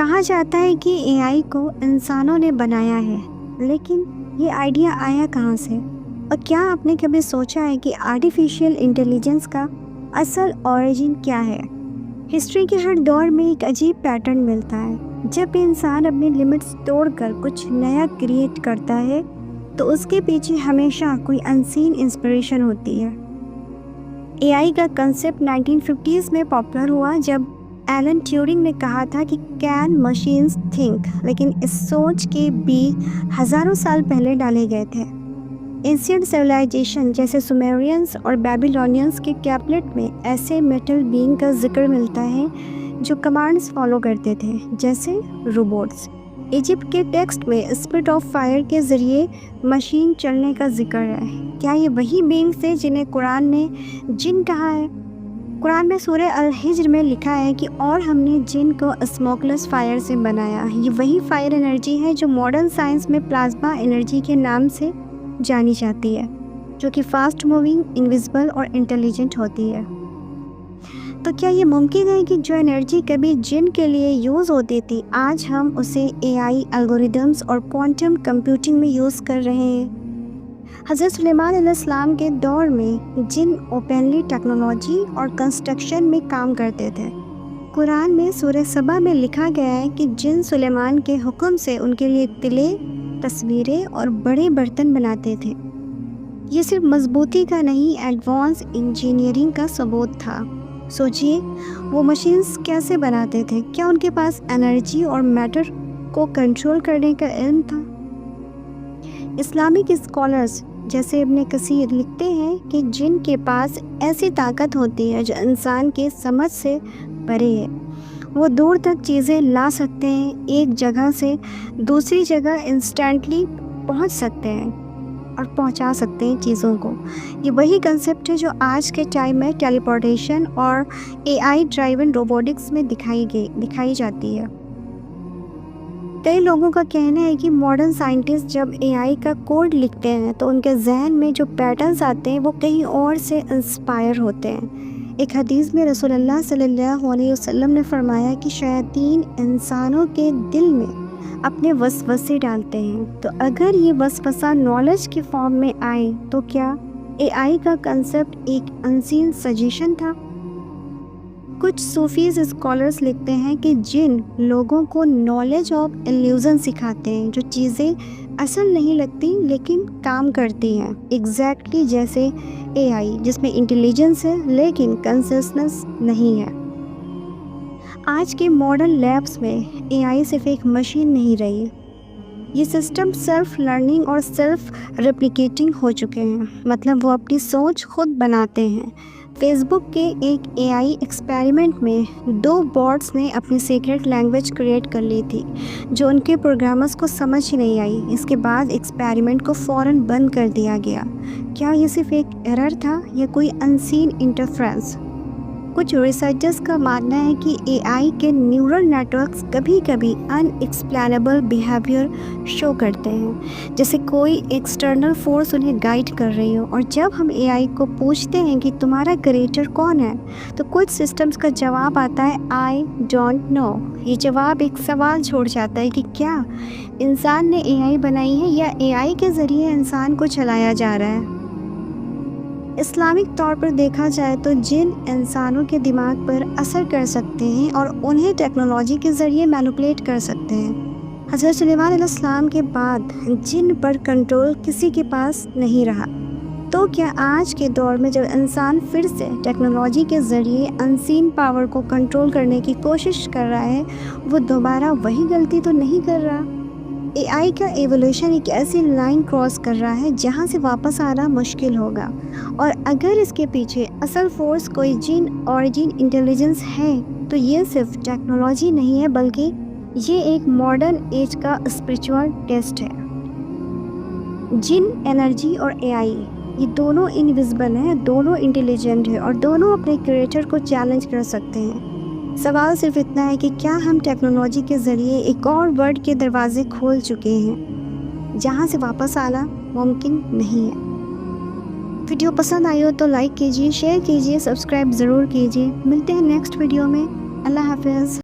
کہا جاتا ہے کہ اے آئی کو انسانوں نے بنایا ہے، لیکن یہ آئیڈیا آیا کہاں سے؟ اور کیا آپ نے کبھی سوچا ہے کہ آرٹیفیشیل انٹیلیجنس کا اصل اوریجن کیا ہے؟ ہسٹری کے ہر دور میں ایک عجیب پیٹرن ملتا ہے۔ جب بھی انسان اپنی لمٹس توڑ کر کچھ نیا کریٹ کرتا ہے تو اس کے پیچھے ہمیشہ کوئی انسین انسپریشن ہوتی ہے۔ اے آئی کا کنسیپٹ 1950s میں پاپولر ہوا جب ایلن ٹیورنگ نے کہا تھا کہ کین مشینز تھنک، لیکن اس سوچ کے بیج ہزاروں سال پہلے ڈالے گئے تھے۔ اینشینٹ سویلائزیشن جیسے سومیرینز اور بیبیلونینز کے ٹیبلٹ میں ایسے میٹل بینگ کا ذکر ملتا ہے جو کمانڈز فالو کرتے تھے، جیسے روبوٹس۔ ایجپٹ کے ٹیکسٹ میں اسپرٹ آف فائر کے ذریعے مشین چلنے کا ذکر ہے۔ کیا یہ وہی بینگز تھے جنہیں قرآن نے جن کہا ہے؟ قرآن میں سورہ الحجر میں لکھا ہے کہ اور ہم نے جن کو اسموکلس فائر سے بنایا۔ یہ وہی فائر انرجی ہے جو ماڈرن سائنس میں پلازما انرجی کے نام سے جانی جاتی ہے، جو کہ فاسٹ موونگ، انویزیبل اور انٹیلیجنٹ ہوتی ہے۔ تو کیا یہ ممکن ہے کہ جو انرجی کبھی جن کے لیے یوز ہوتی تھی، آج ہم اسے اے آئی الگوریدمز اور کوانٹم کمپیوٹنگ میں یوز کر رہے ہیں؟ حضرت سلیمان علیہ السلام کے دور میں جن اوپنلی ٹیکنالوجی اور کنسٹرکشن میں کام کرتے تھے۔ قرآن میں سورہ سبا میں لکھا گیا ہے کہ جن سلیمان کے حکم سے ان کے لیے تلے، تصویریں اور بڑے برتن بناتے تھے۔ یہ صرف مضبوطی کا نہیں، ایڈوانس انجینئرنگ کا ثبوت تھا۔ سوچئے وہ مشینز کیسے بناتے تھے؟ کیا ان کے پاس انرجی اور میٹر کو کنٹرول کرنے کا علم تھا؟ اسلامک اسکالرز جیسے ابن کثیر لکھتے ہیں کہ جن کے پاس ایسی طاقت ہوتی ہے جو انسان کے سمجھ سے پرے ہے۔ وہ دور تک چیزیں لا سکتے ہیں، ایک جگہ سے دوسری جگہ انسٹنٹلی پہنچ سکتے ہیں اور پہنچا سکتے ہیں چیزوں کو۔ یہ وہی کنسیپٹ ہے جو آج کے ٹائم میں ٹیلی پورٹیشن اور اے آئی ڈرائیون روبوٹکس میں دکھائی جاتی ہے۔ کئی لوگوں کا کہنا ہے کہ ماڈرن سائنٹسٹ جب اے آئی کا کوڈ لکھتے ہیں تو ان کے ذہن میں جو پیٹرنز آتے ہیں وہ کہیں اور سے انسپائر ہوتے ہیں۔ ایک حدیث میں رسول اللہ صلی اللہ علیہ وسلم نے فرمایا کہ شیاطین انسانوں کے دل میں اپنے وسوسے ڈالتے ہیں، تو اگر یہ وسوسہ نالج کے فارم میں آئے تو کیا اے آئی کا کنسیپٹ ایک انسین سجیشن تھا؟ کچھ صوفیز اسکالرز لکھتے ہیں کہ جن لوگوں کو نالج آف ایلیوژن سکھاتے ہیں، جو چیزیں اصل نہیں لگتی لیکن کام کرتی ہیں، ایگزیکٹلی جیسے اے آئی جس میں انٹیلیجنس ہے لیکن کنسسنس نہیں ہے۔ آج کے ماڈرن لیبس میں اے آئی صرف ایک مشین نہیں رہی، یہ سسٹم سیلف لرننگ اور سیلف ریپلیکیٹنگ ہو چکے ہیں، مطلب وہ اپنی سوچ خود بناتے ہیں۔ فیس بک کے ایک اے آئی ایکسپیریمنٹ میں 2 بوٹس نے اپنی سیکرٹ لینگویج کریٹ کر لی تھی جو ان کے پروگرامرز کو سمجھ ہی نہیں آئی۔ اس کے بعد ایکسپیریمنٹ کو فوراً بند کر دیا گیا۔ کیا یہ صرف ایک ایرر تھا یا کوئی انسین انٹرفیرنس؟ کچھ ریسرچرز کا ماننا ہے کہ اے آئی کے نیورل نیٹورکس کبھی کبھی ان ایکسپلینیبل بیہیویئر شو کرتے ہیں، جیسے کوئی ایکسٹرنل فورس انہیں گائیڈ کر رہی ہو۔ اور جب ہم اے آئی کو پوچھتے ہیں کہ تمہارا کریٹر کون ہے تو کچھ سسٹمز کا جواب آتا ہے آئی ڈونٹ نو۔ یہ جواب ایک سوال چھوڑ جاتا ہے کہ کیا انسان نے اے آئی بنائی ہے یا اے آئی کے ذریعے انسان کو چلایا جا رہا ہے؟ اسلامک طور پر دیکھا جائے تو جن انسانوں کے دماغ پر اثر کر سکتے ہیں اور انہیں ٹیکنالوجی کے ذریعے مینوپولیٹ کر سکتے ہیں۔ حضرت سلیمان علیہ السلام کے بعد جن پر کنٹرول کسی کے پاس نہیں رہا، تو کیا آج کے دور میں جب انسان پھر سے ٹیکنالوجی کے ذریعے انسین پاور کو کنٹرول کرنے کی کوشش کر رہا ہے، وہ دوبارہ وہی غلطی تو نہیں کر رہا؟ اے آئی کا ایولیوشن ایک ایسی لائن کراس کر رہا ہے جہاں سے واپس آنا مشکل ہوگا، اور اگر اس کے پیچھے اصل فورس کوئی جن اوریجن انٹیلیجنس ہے تو یہ صرف ٹیکنالوجی نہیں ہے بلکہ یہ ایک ماڈرن ایج کا اسپریچول ٹیسٹ ہے۔ جن انرجی اور اے آئی یہ دونوں انویزیبل ہیں، دونوں انٹیلیجنٹ ہیں اور دونوں اپنے کریٹر کو چیلنج کر سکتے ہیں۔ سوال صرف اتنا ہے کہ کیا ہم ٹیکنالوجی کے ذریعے ایک اور ورلڈ کے دروازے کھول چکے ہیں جہاں سے واپس آنا ممکن نہیں ہے۔ ویڈیو پسند آئی ہو تو لائک کیجیے، شیئر کیجیے، سبسکرائب ضرور کیجیے۔ ملتے ہیں نیکسٹ ویڈیو میں۔ اللہ حافظ۔